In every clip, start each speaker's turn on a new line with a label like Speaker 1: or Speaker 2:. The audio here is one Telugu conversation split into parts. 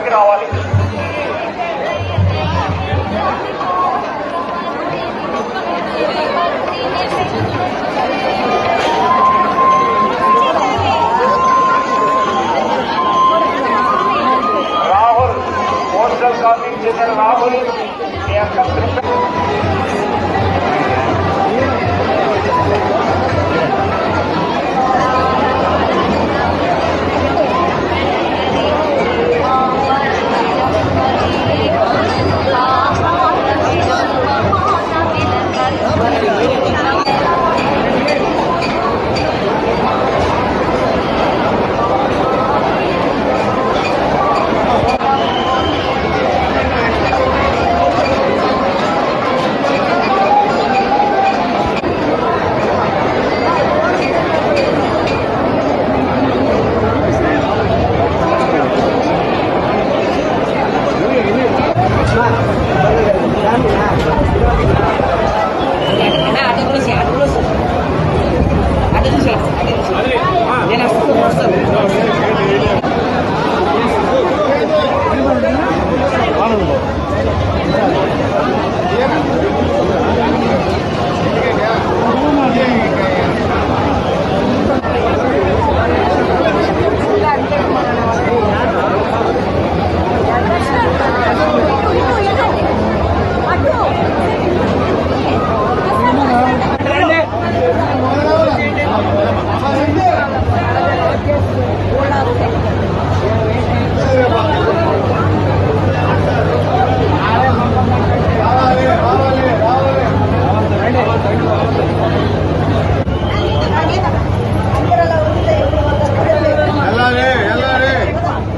Speaker 1: బయటికి రావాలి. రాహుల్ పోస్టల్ కాపీ చెందిన రాహుల్ మీ యొక్క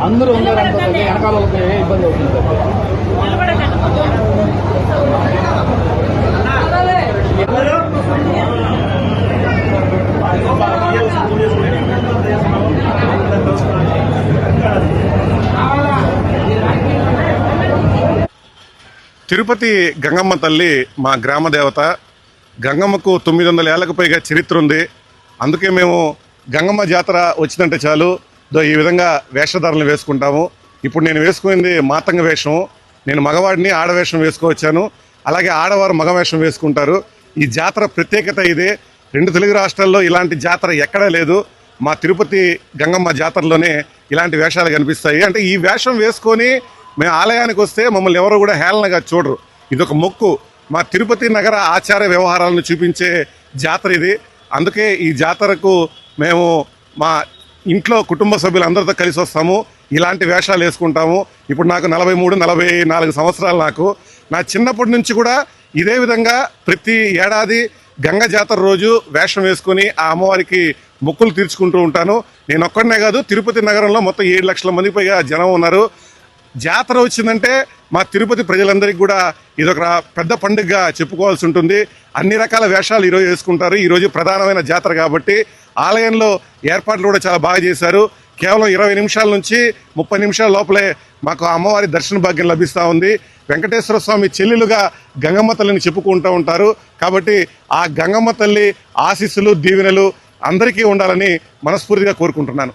Speaker 2: అందరూ ఉన్నారనుకోండి, వెనకాల ఇబ్బంది అవుతుంది.
Speaker 3: తిరుపతి గంగమ్మ తల్లి మా గ్రామ దేవత. గంగమ్మకు 900 ఏళ్లకు పైగా చరిత్ర ఉంది. అందుకే మేము గంగమ్మ జాతర వచ్చిందంటే చాలు ఈ విధంగా వేషధారణలు వేసుకుంటాము. ఇప్పుడు నేను వేసుకునేది మాతంగ వేషం. నేను మగవాడిని ఆడవేషం వేసుకొచ్చాను. అలాగే ఆడవారు మగ వేషం వేసుకుంటారు. ఈ జాతర ప్రత్యేకత ఇదే. 2 తెలుగు రాష్ట్రాల్లో ఇలాంటి జాతర ఎక్కడా లేదు. మా తిరుపతి గంగమ్మ జాతరలోనే ఇలాంటి వేషాలు కనిపిస్తాయి. అంటే ఈ వేషం వేసుకొని మేము ఆలయానికి వస్తే మమ్మల్ని ఎవరు కూడా హేళనగా చూడరు. ఇదొక మొక్కు. మా తిరుపతి నగర ఆచార వ్యవహారాలను చూపించే జాతర ఇది. అందుకే ఈ జాతరకు మేము మా ఇంట్లో కుటుంబ సభ్యులందరితో కలిసి వస్తాము. ఇలాంటి వేషాలు వేసుకుంటాము. ఇప్పుడు నాకు 43-44 సంవత్సరాలు. నా చిన్నప్పటి నుంచి కూడా ఇదే విధంగా ప్రతి ఏడాది గంగ జాతర రోజు వేషం వేసుకుని ఆ అమ్మవారికి మొక్కులు తీర్చుకుంటూ ఉంటాను. నేను ఒక్కడనే కాదు, తిరుపతి నగరంలో మొత్తం 7 లక్షల మంది పైగా జనం ఉన్నారు. జాతర వచ్చిందంటే మా తిరుపతి ప్రజలందరికీ కూడా ఇదొక పెద్ద పండుగగా చెప్పుకోవాల్సి ఉంటుంది. అన్ని రకాల వేషాలు ఈరోజు వేసుకుంటారు. ఈరోజు ప్రధానమైన జాతర కాబట్టి ఆలయంలో ఏర్పాట్లు కూడా చాలా బాగా చేశారు. కేవలం 20 నిమిషాల నుంచి 30 నిమిషాల లోపలే మాకు అమ్మవారి దర్శన భాగ్యం లభిస్తూ ఉంది. వెంకటేశ్వర స్వామి చెల్లెలుగా గంగమ్మ తల్లిని చెప్పుకుంటూ ఉంటారు. కాబట్టి ఆ గంగమ్మ తల్లి ఆశీస్సులు, దీవెనలు అందరికీ ఉండాలని మనస్ఫూర్తిగా కోరుకుంటున్నాను.